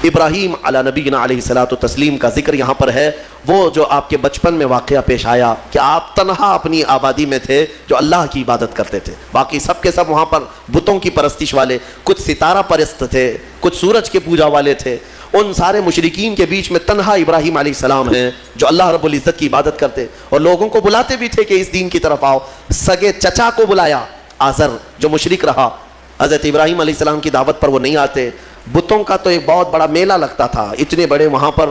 ابراہیم علی نبینا علیہ الصلوۃ والتسلیم کا ذکر یہاں پر ہے، وہ جو آپ کے بچپن میں واقعہ پیش آیا کہ آپ تنہا اپنی آبادی میں تھے جو اللہ کی عبادت کرتے تھے، باقی سب کے سب وہاں پر بتوں کی پرستش والے، کچھ ستارہ پرست تھے، کچھ سورج کے پوجا والے تھے۔ ان سارے مشرکین کے بیچ میں تنہا ابراہیم علیہ السلام ہیں جو اللہ رب العزت کی عبادت کرتے اور لوگوں کو بلاتے بھی تھے کہ اس دین کی طرف آؤ۔ سگے چچا کو بلایا آزر جو مشرک رہا، حضرت ابراہیم علیہ السلام کی دعوت پر وہ نہیں آتے۔ بتوں کا تو ایک بہت بڑا میلہ لگتا تھا، اتنے بڑے وہاں پر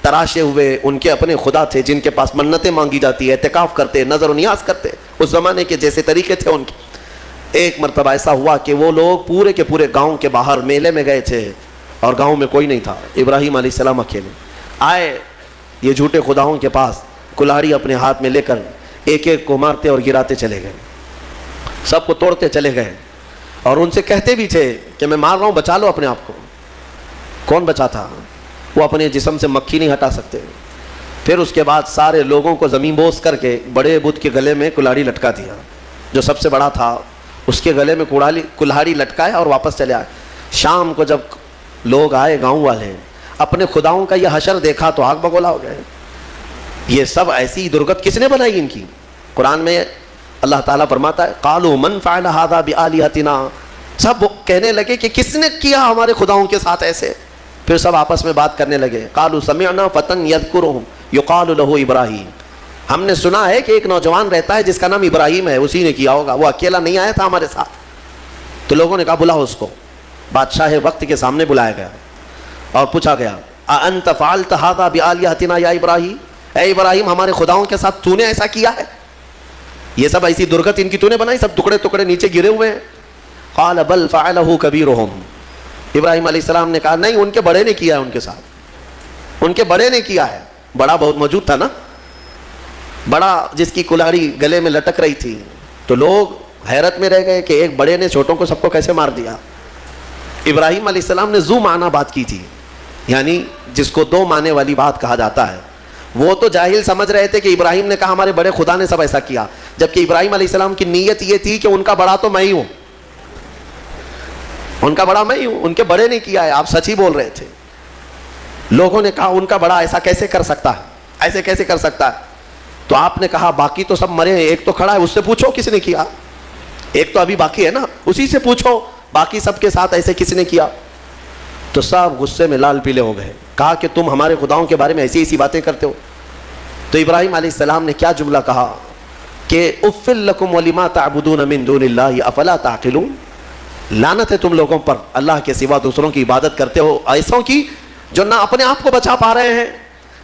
تراشے ہوئے ان کے اپنے خدا تھے جن کے پاس منتیں مانگی جاتی ہے، اعتکاف کرتے، نظر و نیاز کرتے، اس زمانے کے جیسے طریقے تھے ان کے۔ ایک مرتبہ ایسا ہوا کہ وہ لوگ پورے کے پورے گاؤں کے باہر میلے میں گئے تھے اور گاؤں میں کوئی نہیں تھا، ابراہیم علیہ السلام اکیلے آئے یہ جھوٹے خداؤں کے پاس، کلہاڑی اپنے ہاتھ میں لے کر ایک ایک کو مارتے اور گراتے چلے گئے، سب کو توڑتے چلے گئے اور ان سے کہتے بھی تھے کہ میں مار رہا ہوں، بچا لو اپنے آپ کو۔ کون بچاتا؟ وہ اپنے جسم سے مکھی نہیں ہٹا سکتے۔ پھر اس کے بعد سارے لوگوں کو زمین بوس کر کے بڑے بت کے گلے میں کلہاڑی لٹکا دیا، جو سب سے بڑا تھا اس کے گلے میں کلہاڑی لٹکایا اور واپس چلے آئے۔ شام کو جب لوگ آئے گاؤں والے، اپنے خداؤں کا یہ حشر دیکھا تو آگ بگولا ہو گئے۔ یہ سب ایسی درگت کس نے بنائی ان کی؟ قرآن میں اللہ تعالیٰ فرماتا ہے قالوا من فعل هذا بآلهتنا، سب کہنے لگے کہ کس نے کیا ہمارے خداؤں کے ساتھ ایسے؟ پھر سب آپس میں بات کرنے لگے، قالوا سمعنا فتى يذكرهم يقال له ابراہیم، ہم نے سنا ہے کہ ایک نوجوان رہتا ہے جس کا نام ابراہیم ہے، اسی نے کیا ہوگا، وہ اکیلا نہیں آیا تھا ہمارے ساتھ۔ تو لوگوں نے کہا بلاؤ اس کو۔ بادشاہ وقت کے سامنے بلایا گیا اور پوچھا گیا اانت فعلت هذا بآلهتنا یا ابراہیم، اے ابراہیم ہمارے خداؤں کے ساتھ تو نے ایسا کیا ہے؟ یہ سب ایسی درگت ان کی تو نے بنائی، سب ٹکڑے ٹکڑے نیچے گرے ہوئے ہیں۔ قال بل فعله كبيرهم، ابراہیم علیہ السلام نے کہا نہیں، ان کے بڑے نے کیا ہے، ان کے ساتھ ان کے بڑے نے کیا ہے۔ بڑا بہت موجود تھا نا، بڑا جس کی کلہاڑی گلے میں لٹک رہی تھی، تو لوگ حیرت میں رہ گئے کہ ایک بڑے نے چھوٹوں کو سب کو کیسے مار دیا۔ ابراہیم علیہ السلام نے ذو معنی بات کی تھی، یعنی جس کو دو معنی والی بات کہا جاتا ہے۔ وہ تو جاہل سمجھ رہے تھے کہ ابراہیم نے کہا ہمارے بڑے خدا نے سب ایسا کیا، جبکہ ابراہیم علیہ السلام کی نیت یہ تھی کہ ان کا بڑا تو میں ہی ہوں، ان کا بڑا میں ہی ہوں، ان کے بڑے نے کیا ہے، آپ سچ ہی بول رہے تھے۔ لوگوں نے کہا ان کا بڑا ایسا کیسے کر سکتا ہے، ایسے کیسے کر سکتا ہے؟ تو آپ نے کہا باقی تو سب مرے ہیں، ایک تو کھڑا ہے، اس سے پوچھو کس نے کیا، ایک تو ابھی باقی ہے نا، اسی سے پوچھو باقی سب کے ساتھ ایسے کس نے کیا۔ تو سب غصے میں لال پیلے ہو گئے، کہا کہ تم ہمارے خداؤں کے بارے میں ایسی ایسی باتیں کرتے ہو۔ تو ابراہیم علیہ السلام نے کیا جملہ کہا کہ اف لکم ولما تعبدون من دون اللہ افلا تعقلون، لعنت ہے تم لوگوں پر، اللہ کے سوا دوسروں کی عبادت کرتے ہو، ایسوں کی جو نہ اپنے آپ کو بچا پا رہے ہیں،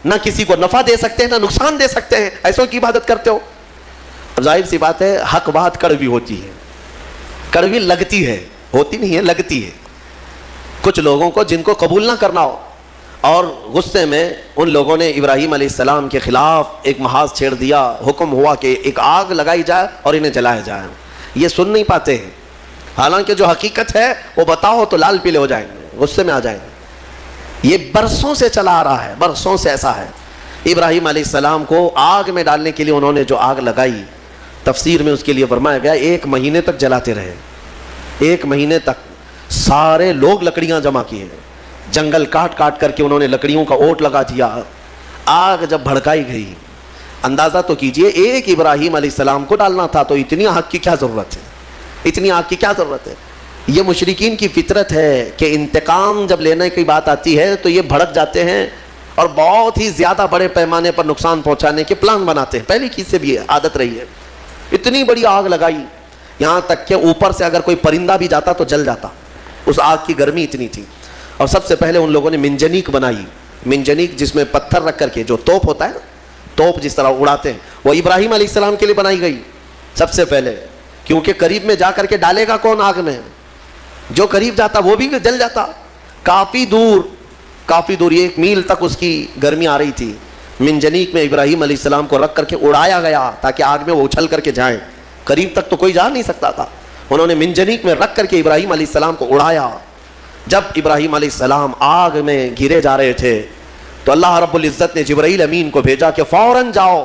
نہ کسی کو نفع دے سکتے ہیں، نہ نقصان دے سکتے ہیں، ایسوں کی عبادت کرتے ہو۔ اب ظاہر سی بات ہے حق بات کڑوی ہوتی ہے، کڑوی لگتی ہے، ہوتی نہیں ہے، لگتی ہے کچھ لوگوں کو جن کو قبول نہ کرنا ہو۔ اور غصے میں ان لوگوں نے ابراہیم علیہ السلام کے خلاف ایک محاذ چھیڑ دیا، حکم ہوا کہ ایک آگ لگائی جائے اور انہیں جلایا جائے۔ یہ سن نہیں پاتے ہیں، حالانکہ جو حقیقت ہے وہ بتاؤ تو لال پیلے ہو جائیں گے، غصے میں آ جائیں گے۔ یہ برسوں سے چلا آ رہا ہے، برسوں سے ایسا ہے۔ ابراہیم علیہ السلام کو آگ میں ڈالنے کے لیے انہوں نے جو آگ لگائی، تفسیر میں اس کے لیے فرمایا گیا 1 مہینے تک جلاتے رہے، 1 مہینے تک سارے لوگ لکڑیاں جمع کیے، جنگل کاٹ کاٹ کر کے انہوں نے لکڑیوں کا اوٹ لگا دیا۔ آگ جب بھڑکائی گئی، اندازہ تو کیجئے ایک ابراہیم علیہ السلام کو ڈالنا تھا، تو اتنی آگ کی کیا ضرورت ہے، اتنی آگ کی کیا ضرورت ہے؟ یہ مشرکین کی فطرت ہے کہ انتقام جب لینے کی بات آتی ہے تو یہ بھڑک جاتے ہیں اور بہت ہی زیادہ بڑے پیمانے پر نقصان پہنچانے کے پلان بناتے ہیں، پہلی چیز سے بھی عادت رہی ہے۔ اتنی بڑی آگ لگائی، یہاں تک کہ اوپر سے اگر کوئی پرندہ بھی جاتا تو جل جاتا، اس آگ کی گرمی اتنی تھی۔ اور سب سے پہلے ان لوگوں نے منجنیق بنائی، منجنیق جس میں پتھر رکھ کر کے جو توپ ہوتا ہے نا، توپ جس طرح اڑاتے ہیں، وہ ابراہیم علیہ السلام کے لیے بنائی گئی سب سے پہلے، کیونکہ قریب میں جا کر کے ڈالے گا کون آگ میں؟ جو قریب جاتا وہ بھی جل جاتا۔ کافی دور 1 میل تک اس کی گرمی آ رہی تھی۔ منجنیق میں ابراہیم علیہ السلام کو رکھ کر کے اڑایا گیا تاکہ آگ میں وہ اچھل کر کے جائیں، قریب تک تو کوئی جا نہیں سکتا تھا۔ انہوں نے منجنیق میں رکھ کر کے ابراہیم علیہ السلام کو اڑایا۔ جب ابراہیم علیہ السلام آگ میں گرے جا رہے تھے تو اللہ رب العزت نے جبرائیل امین کو بھیجا کہ فوراً جاؤ۔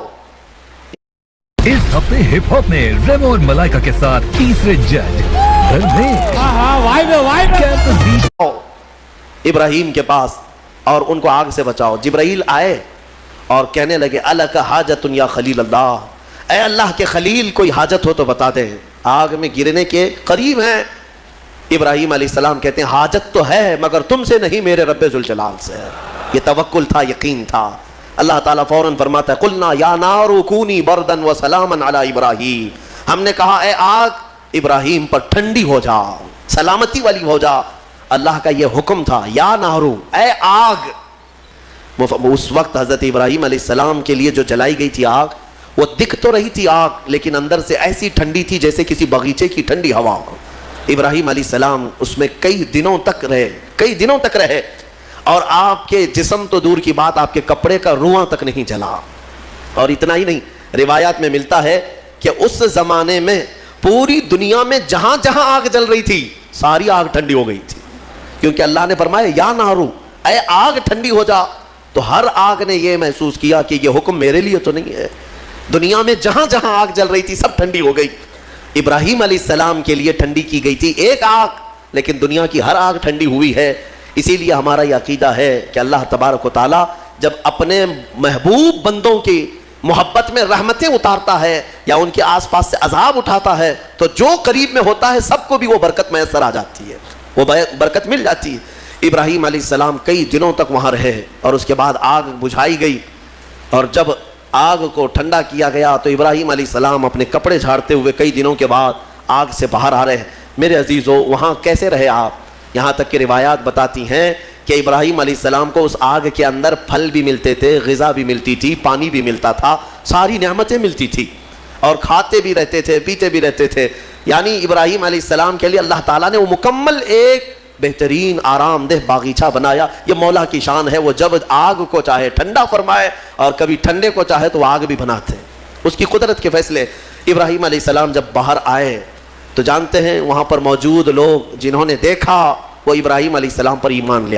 اس ہفتے ہپ ہاپ میں ریمو اور ملائکہ کے ساتھ تیسرے جج ابراہیم کے پاس اور ان کو آگ سے بچاؤ. جبرائیل آئے اور کہنے لگے الک حاجت یا خلیل اللہ, اے اللہ کے خلیل کوئی حاجت ہو تو بتا دیں, آگ میں گرنے کے قریب ہیں. ابراہیم علیہ السلام کہتے ہیں حاجت تو ہے مگر تم سے نہیں, میرے رب ذوالجلال سے. یہ توکل تھا, یقین تھا. اللہ تعالیٰ فوراً فرماتا ہے قلنا یا نار کونی بردا وسلاما علی ابراہیم, ہم نے کہا اے آگ ابراہیم پر ٹھنڈی ہو جا, سلامتی والی ہو جا. اللہ کا یہ حکم تھا, یا نارو اے آگ. اس وقت حضرت ابراہیم علیہ السلام کے لیے جو جلائی گئی تھی آگ, وہ دکھ تو رہی تھی آگ, لیکن اندر سے ایسی ٹھنڈی تھی جیسے کسی باغیچے کی ٹھنڈی ہوا. ابراہیم علیہ السلام اس میں کئی دنوں تک رہے, اور آپ کے جسم تو دور کی بات, آپ کے کپڑے کا رواں تک نہیں جلا. اور اتنا ہی نہیں, روایات میں ملتا ہے کہ اس زمانے میں پوری دنیا میں جہاں جہاں آگ جل رہی تھی ساری آگ ٹھنڈی ہو گئی تھی, کیونکہ اللہ نے فرمایا یا نارو اے آگ ٹھنڈی ہو جا. تو ہر آگ نے یہ محسوس کیا کہ یہ حکم میرے لیے تو نہیں ہے, دنیا میں جہاں جہاں آگ جل رہی تھی سب ٹھنڈی ہو گئی. ابراہیم علیہ السلام کے لیے ٹھنڈی کی گئی تھی ایک آگ, لیکن دنیا کی ہر آگ ٹھنڈی ہوئی ہے. اسی لیے ہمارا یہ عقیدہ ہے کہ اللہ تبارک و تعالیٰ جب اپنے محبوب بندوں کی محبت میں رحمتیں اتارتا ہے یا ان کے آس پاس سے عذاب اٹھاتا ہے, تو جو قریب میں ہوتا ہے سب کو بھی وہ برکت میسر آ جاتی ہے, وہ برکت مل جاتی ہے. ابراہیم علیہ السلام کئی دنوں تک وہاں رہے, اور اس کے بعد آگ بجھائی گئی, اور جب آگ کو ٹھنڈا کیا گیا تو ابراہیم علیہ السلام اپنے کپڑے جھاڑتے ہوئے کئی دنوں کے بعد آگ سے باہر آ رہے ہیں. میرے عزیزو, وہاں کیسے رہے آپ؟ یہاں تک کہ روایات بتاتی ہیں کہ ابراہیم علیہ السلام کو اس آگ کے اندر پھل بھی ملتے تھے, غذا بھی ملتی تھی, پانی بھی ملتا تھا, ساری نعمتیں ملتی تھی, اور کھاتے بھی رہتے تھے, پیتے بھی رہتے تھے. یعنی ابراہیم علیہ السلام کے لیے اللہ تعالیٰ نے وہ مکمل ایک بہترین آرام دہ باغیچہ بنایا. یہ مولا کی شان ہے, وہ جب آگ کو چاہے ٹھنڈا فرمائے اور کبھی ٹھنڈے کو چاہے تو وہ آگ بھی بناتے ہیں, اس کی قدرت کے فیصلے. ابراہیم علیہ السلام جب باہر آئے تو جانتے ہیں وہاں پر موجود لوگ جنہوں نے دیکھا وہ ابراہیم علیہ السلام پر ایمان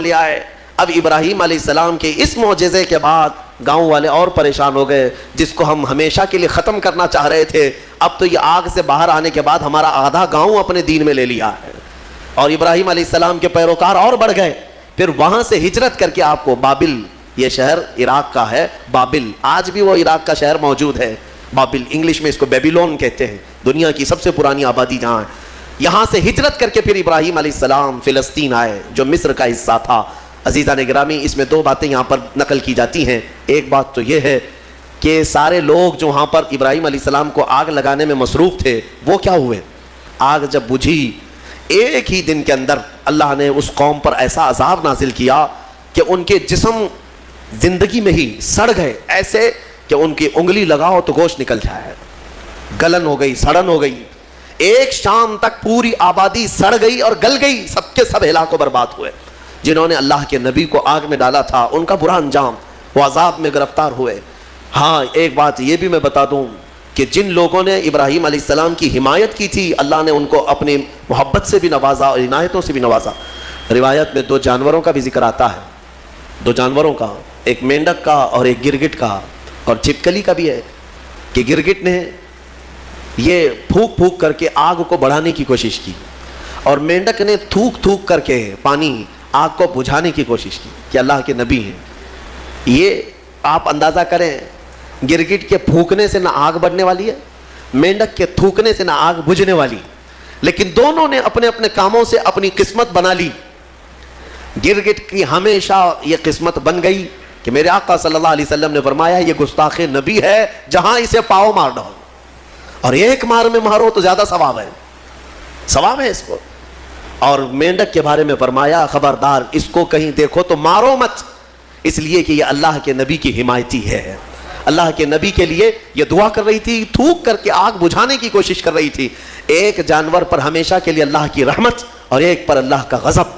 لے آئے. اب ابراہیم علیہ السلام کے اس معجزے کے بعد گاؤں والے اور پریشان ہو گئے, جس کو ہم ہمیشہ کے لیے ختم کرنا چاہ رہے تھے, اب تو یہ آگ سے باہر آنے کے بعد ہمارا آدھا گاؤں اپنے دین میں لے لیا ہے. اور ابراہیم علیہ السلام کے پیروکار اور بڑھ گئے. پھر وہاں سے ہجرت کر کے آپ کو بابل, یہ شہر عراق کا ہے, بابل, آج بھی وہ عراق کا شہر موجود ہے, بابل, انگلش میں اس کو بیبیلون کہتے ہیں, دنیا کی سب سے پرانی آبادی جہاں ہے. یہاں سے ہجرت کر کے پھر ابراہیم علیہ السلام فلسطین آئے جو مصر کا حصہ تھا. عزیزان گرامی, اس میں دو باتیں یہاں پر نقل کی جاتی ہیں. ایک بات تو یہ ہے کہ سارے لوگ جو وہاں پر ابراہیم علیہ السلام کو آگ لگانے میں مصروف تھے وہ کیا ہوئے, آگ جب بجھی ایک ہی دن کے اندر اللہ نے اس قوم پر ایسا عذاب نازل کیا کہ ان کے جسم زندگی میں ہی سڑ گئے, ایسے کہ ان کی انگلی لگاؤ تو گوشت نکل جائے, گلن ہو گئی, سڑن ہو گئی. ایک شام تک پوری آبادی سڑ گئی اور گل گئی, سب کے سب ہلاک و برباد ہوئے. جنہوں نے اللہ کے نبی کو آگ میں ڈالا تھا ان کا برا انجام, وہ عذاب میں گرفتار ہوئے. ہاں, ایک بات یہ بھی میں بتا دوں کہ جن لوگوں نے ابراہیم علیہ السلام کی حمایت کی تھی اللہ نے ان کو اپنی محبت سے بھی نوازا اور عنایتوں سے بھی نوازا. روایت میں دو جانوروں کا بھی ذکر آتا ہے, دو جانوروں کا, ایک مینڈک کا اور ایک گرگٹ کا, اور چھپکلی کا بھی ہے کہ گرگٹ نے یہ پھونک پھونک کر کے آگ کو بڑھانے کی کوشش کی اور مینڈک نے تھوک تھوک کر کے پانی آگ کو بجھانے کی کوشش کی کہ اللہ کے نبی ہیں. یہ آپ اندازہ کریں, گرگٹ کے پھونکنے سے نہ آگ بڑھنے والی ہے, مینڈک کے تھوکنے سے نہ آگ بجھنے والی, لیکن دونوں نے اپنے اپنے کاموں سے اپنی قسمت بنا لی. گرگٹ کی ہمیشہ یہ قسمت بن گئی کہ میرے آقا صلی اللہ علیہ وسلم نے فرمایا یہ گستاخ نبی ہے, جہاں اسے پاؤ مار ڈالو, اور ایک مار میں مارو تو زیادہ ثواب ہے اس کو. اور مینڈک کے بارے میں فرمایا خبردار اس کو کہیں دیکھو تو مارو مت, اس لیے کہ یہ اللہ کے نبی کی حمایتی ہے. اللہ کے نبی کے لیے یہ دعا کر رہی تھی, تھوک کر کے آگ بجھانے کی کوشش کر رہی تھی. ایک جانور پر ہمیشہ کے لیے اللہ کی رحمت اور ایک پر اللہ کا غضب.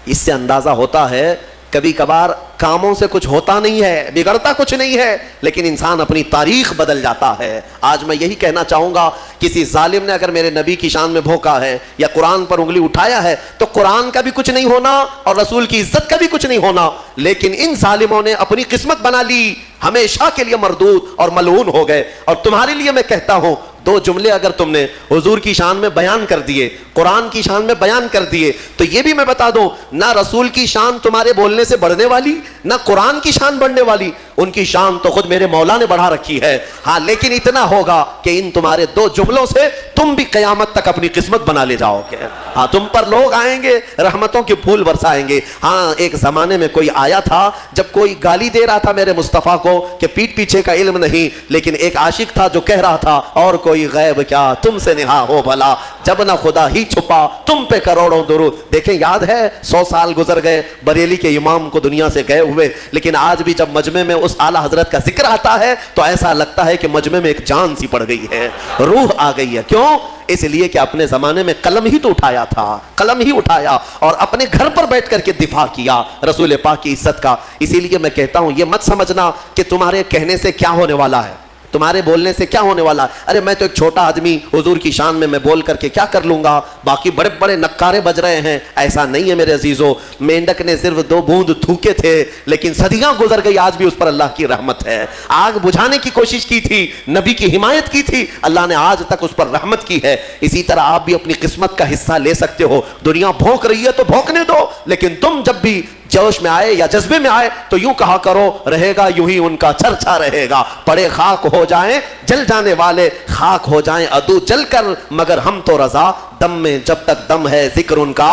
اس سے اندازہ ہوتا ہے کبھی کبھار کاموں سے کچھ ہوتا نہیں ہے, بگڑتا کچھ نہیں ہے, لیکن انسان اپنی تاریخ بدل جاتا ہے. آج میں یہی کہنا چاہوں گا, کسی ظالم نے اگر میرے نبی کی شان میں بھونکا ہے یا قرآن پر انگلی اٹھایا ہے تو قرآن کا بھی کچھ نہیں ہونا اور رسول کی عزت کا بھی کچھ نہیں ہونا, لیکن ان ظالموں نے اپنی قسمت بنا لی, ہمیشہ کے لیے مردود اور ملعون ہو گئے. اور تمہارے لیے میں کہتا ہوں دو جملے اگر تم نے حضور کی شان میں بیان کر دیے, قرآن کی شان میں بیان کر دیے, تو یہ بھی میں بتا دوں, نہ رسول کی شان تمہارے بولنے سے بڑھنے والی, نہ قرآن کی شان بڑھنے والی. ان کی شان تو خود میرے مولا نے بڑھا رکھی ہے. ہاں لیکن اتنا ہوگا کہ ان تمہارے دو جملوں سے تم بھی قیامت تک اپنی قسمت بنا لے جاؤ گے. ہاں تم پر لوگ آئیں گے, رحمتوں کے پھول برسائیں گے. ہاں ایک زمانے میں کوئی آیا تھا جب کوئی گالی دے رہا تھا میرے مصطفیٰ کو کہ پیٹ پیچھے کا علم نہیں, لیکن ایک عاشق تھا جو کہہ رہا تھا اور کوئی غیب کیا تم سے نہا ہو بھلا, جب نہ خدا ہی چھپا تم پہ کروڑوں درود. دیکھیں یاد ہے 100 سال گزر گئے بریلی کے امام کو دنیا سے گئے ہوئے, لیکن آج بھی جب مجمع میں اس اعلیٰ حضرت کا ذکر آتا ہے تو ایسا لگتا ہے کہ مجمع میں ایک جان سی پڑ گئی ہے, روح آ گئی ہے. کیوں؟ اس لیے کہ اپنے زمانے میں قلم ہی تو اٹھایا تھا, قلم ہی اٹھایا اور اپنے گھر پر بیٹھ کر کے دفاع کیا رسول پاک کی عزت کا. اسی لیے میں کہتا ہوں یہ مت سمجھنا کہ تمہارے کہنے سے کیا ہونے والا ہے, تمہارے بولنے سے کیا ہونے والا ہے. ارے میں تو ایک چھوٹا آدمی حضور کی شان میں بول کر کے کیا کر لوں گا, باقی بڑے بڑے نکارے بج رہے ہیں. ایسا نہیں ہے میرے عزیزو. مینڈک نے صرف 2 بوند تھوکے تھے لیکن صدیاں گزر گئی, آج بھی اس پر اللہ کی رحمت ہے. آگ بجھانے کی کوشش کی تھی, نبی کی حمایت کی تھی, اللہ نے آج تک اس پر رحمت کی ہے. اسی طرح آپ بھی اپنی قسمت کا حصہ لے سکتے ہو. دنیا بھونک رہی ہے تو بھونکنے دو, لیکن تم جب بھی جوش میں آئے یا جذبے میں آئے تو یوں کہا کرو, رہے گا یوں ہی ان کا چرچا رہے گا. پڑے خاک ہو جائیں جل جانے والے, خاک ہو جائیں عدو جل کر, مگر ہم تو رضا دم میں جب تک دم ہے ذکر ان کا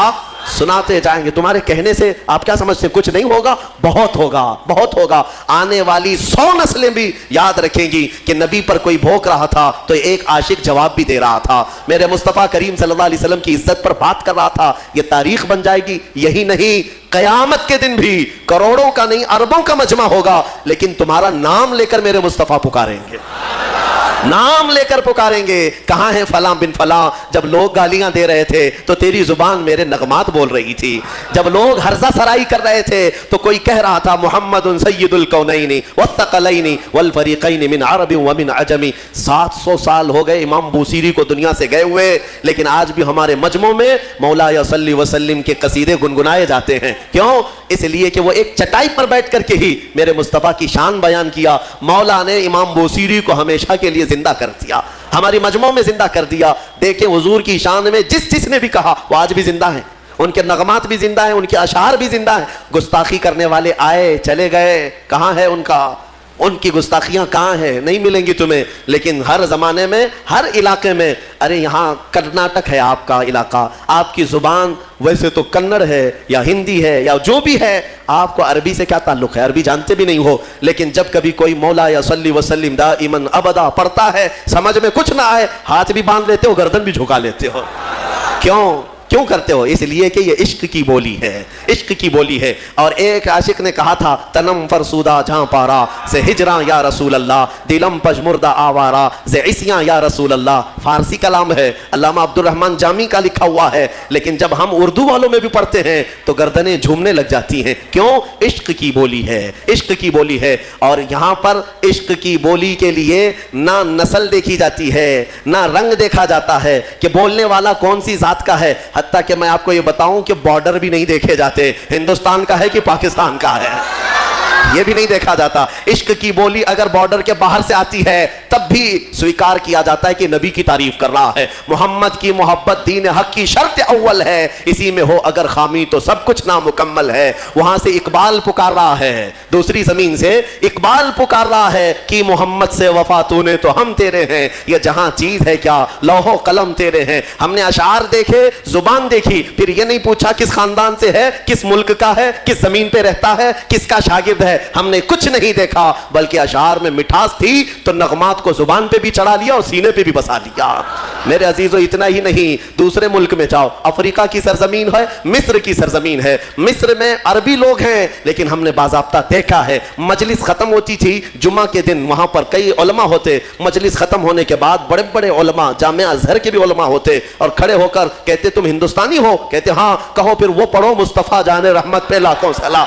سناتے جائیں گے. تمہارے کہنے سے آپ کیا سمجھتے ہیں کچھ نہیں ہوگا؟ بہت ہوگا, بہت ہوگا. آنے والی 100 نسلیں بھی یاد رکھیں گی کہ نبی پر کوئی بھوک رہا تھا تو ایک عاشق جواب بھی دے رہا تھا, میرے مصطفیٰ کریم صلی اللہ علیہ وسلم کی عزت پر بات کر رہا تھا. یہ تاریخ بن جائے گی. یہی نہیں, قیامت کے دن بھی کروڑوں کا نہیں اربوں کا مجمع ہوگا, لیکن تمہارا نام لے کر میرے مصطفیٰ پکاریں گے, نام لے کر پکاریں گے. کہاں ہے فلاں بن فلاں؟ جب لوگ گالیاں دے رہے تھے تو تیری زبان میرے نغمات بول رہی تھی. جب لوگ ہرزہ سرائی کر رہے تھے تو کوئی کہہ رہا تھا محمد سید الکونین والثقلین والفریقین من عرب ومن عجم. 700 سال ہو گئے امام بوصیری کو دنیا سے گئے ہوئے, لیکن آج بھی ہمارے مجمعوں میں مولا صلی وسلم کے قصیدے گنگنائے جاتے ہیں. کیوں؟ اس لیے کہ وہ ایک چٹائی پر بیٹھ کر کے ہی میرے مصطفیٰ کی شان بیان کیا. مولا نے امام بوصیری کو ہمیشہ کے لیے زندہ کر دیا, ہماری مجموعوں میں زندہ کر دیا. دیکھیں حضور کی شان میں جس نے بھی کہا وہ آج بھی زندہ ہیں, ان کے نغمات بھی زندہ ہیں, ان کے اشعار بھی زندہ ہیں. گستاخی کرنے والے آئے چلے گئے, کہاں ہے ان کا, ان کی گستاخیاں کہاں ہیں؟ نہیں ملیں گی تمہیں. لیکن ہر زمانے میں ہر علاقے میں, ارے یہاں کرناٹک ہے آپ کا علاقہ, آپ کی زبان ویسے تو کنڑ ہے یا ہندی ہے یا جو بھی ہے, آپ کو عربی سے کیا تعلق ہے؟ عربی جانتے بھی نہیں ہو. لیکن جب کبھی کوئی مولا یا صلی وسلم دائما ابدا پڑھتا ہے, سمجھ میں کچھ نہ آئے, ہاتھ بھی باندھ لیتے ہو, گردن بھی جھکا لیتے ہو. کیوں کرتے ہو؟ اس لیے کہ یہ عشق کی بولی ہے, عشق کی بولی ہے. اور ایک عاشق نے کہا تھا تنم فرسودہ جہاں پارا سے ہجراں یا رسول اللہ, دلم پجمردہ آوارا سے عصیاں یا رسول اللہ. فارسی کلام ہے, علامہ عبد الرحمن جامی کا لکھا ہوا ہے, لیکن جب ہم اردو والوں میں بھی پڑھتے ہیں تو گردنیں جھومنے لگ جاتی ہیں. کیوں؟ عشق کی بولی ہے, عشق کی بولی ہے. اور یہاں پر عشق کی بولی کے لیے نہ نسل دیکھی جاتی ہے, نہ رنگ دیکھا جاتا ہے کہ بولنے والا کون سی ذات کا ہے. حتیٰ کہ میں آپ کو یہ بتاؤں کہ بارڈر بھی نہیں دیکھے جاتے, ہندوستان کا ہے کہ پاکستان کا ہے, یہ بھی نہیں دیکھا جاتا. عشق کی بولی اگر بارڈر کے باہر سے آتی ہے تب بھی سویکار کیا جاتا ہے کہ نبی کی تعریف کر رہا ہے. محمد کی محبت دین حق کی شرط اول ہے, اسی میں ہو اگر خامی تو سب کچھ نامکمل ہے. وہاں سے اقبال پکار رہا ہے, دوسری زمین سے اقبال پکار رہا ہے کہ محمد سے وفا تو نے تو ہم تیرے ہیں, یہ جہاں چیز ہے کیا لوح و قلم تیرے ہیں. ہم نے اشعار دیکھے, زبان دیکھی, پھر یہ نہیں پوچھا کس خاندان سے ہے, کس ملک کا ہے, کس زمین پہ رہتا ہے, کس کا شاگرد ہے. ہم نے کچھ نہیں دیکھا, بلکہ اشعار میں مٹھاس تھی تو نغمات کو زبان پہ بھی چڑھا لیا اور سینے پہ بھی بسا لیا. میرے عزیزو اتنا ہی نہیں, دوسرے ملک میں جاؤ, افریقہ کی سرزمین ہے, مصر کی سرزمین ہے. مصر میں عربی لوگ ہیں, لیکن ہم نے باضابطہ دیکھا ہے مجلس ختم ہوتی تھی جمعہ کے دن, وہاں پر کئی علماء ہوتے, مجلس ختم ہونے کے بعد بڑے بڑے علماء, جامعہ ازہر کے بھی علماء ہوتے, اور کھڑے ہو کر کہتے تم ہندوستانی ہو؟ کہتے ہاں. کہو پھر وہ پڑھو مصطفیٰ جان رحمت پہ لاکھوں سلام.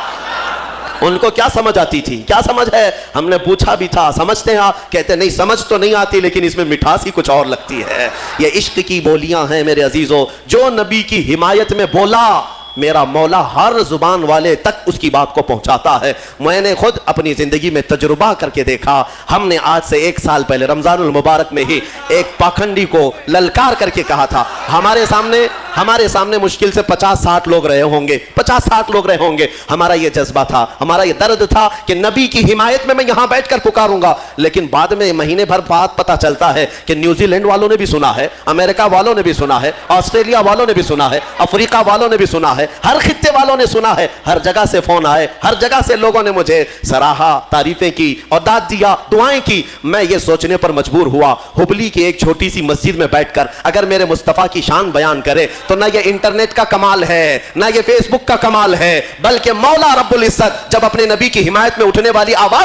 ان کو کیا سمجھ آتی تھی؟ کیا سمجھ ہے؟ ہم نے پوچھا بھی تھا سمجھتے ہیں آپ؟ کہتے نہیں سمجھ تو نہیں آتی, لیکن اس میں مٹھاس ہی کچھ اور لگتی ہے. یہ عشق کی بولیاں ہیں میرے عزیزوں. جو نبی کی حمایت میں بولا میرا مولا ہر زبان والے تک اس کی بات کو پہنچاتا ہے. میں نے خود اپنی زندگی میں تجربہ کر کے دیکھا. ہم نے آج سے 1 سال پہلے رمضان المبارک میں ہی ایک پاکھنڈی کو للکار کر کے کہا تھا. ہمارے سامنے مشکل سے 50-60 لوگ رہے ہوں گے, 50-60 لوگ رہے ہوں گے. ہمارا یہ جذبہ تھا, ہمارا یہ درد تھا کہ نبی کی حمایت میں یہاں بیٹھ کر پکاروں گا. لیکن بعد میں مہینے بھر بعد پتا چلتا ہے کہ نیوزی لینڈ والوں نے بھی سنا ہے, امریکہ والوں نے بھی سنا ہے, آسٹریلیا والوں نے بھی سنا ہے, افریقہ والوں نے بھی سنا ہے, ہر خطے والوں نے سنا ہے. ہر جگہ سے فون آئے, ہر جگہ سے لوگوں نے مجھے سراہا, تعریفیں کی اور داد دیا, دعائیں کی. میں یہ سوچنے پر مجبور ہوا ہبلی کی ایک چھوٹی سی مسجد میں بیٹھ کر اگر میرے مصطفیٰ کی شان بیان کرے تو نہ یہ انٹرنیٹ کا کمال ہے, نہ یہ فیس بک کا کمال ہے, بلکہ مولا رب العزت جب اپنے نبی کی حمایت میں اٹھنے والی آواز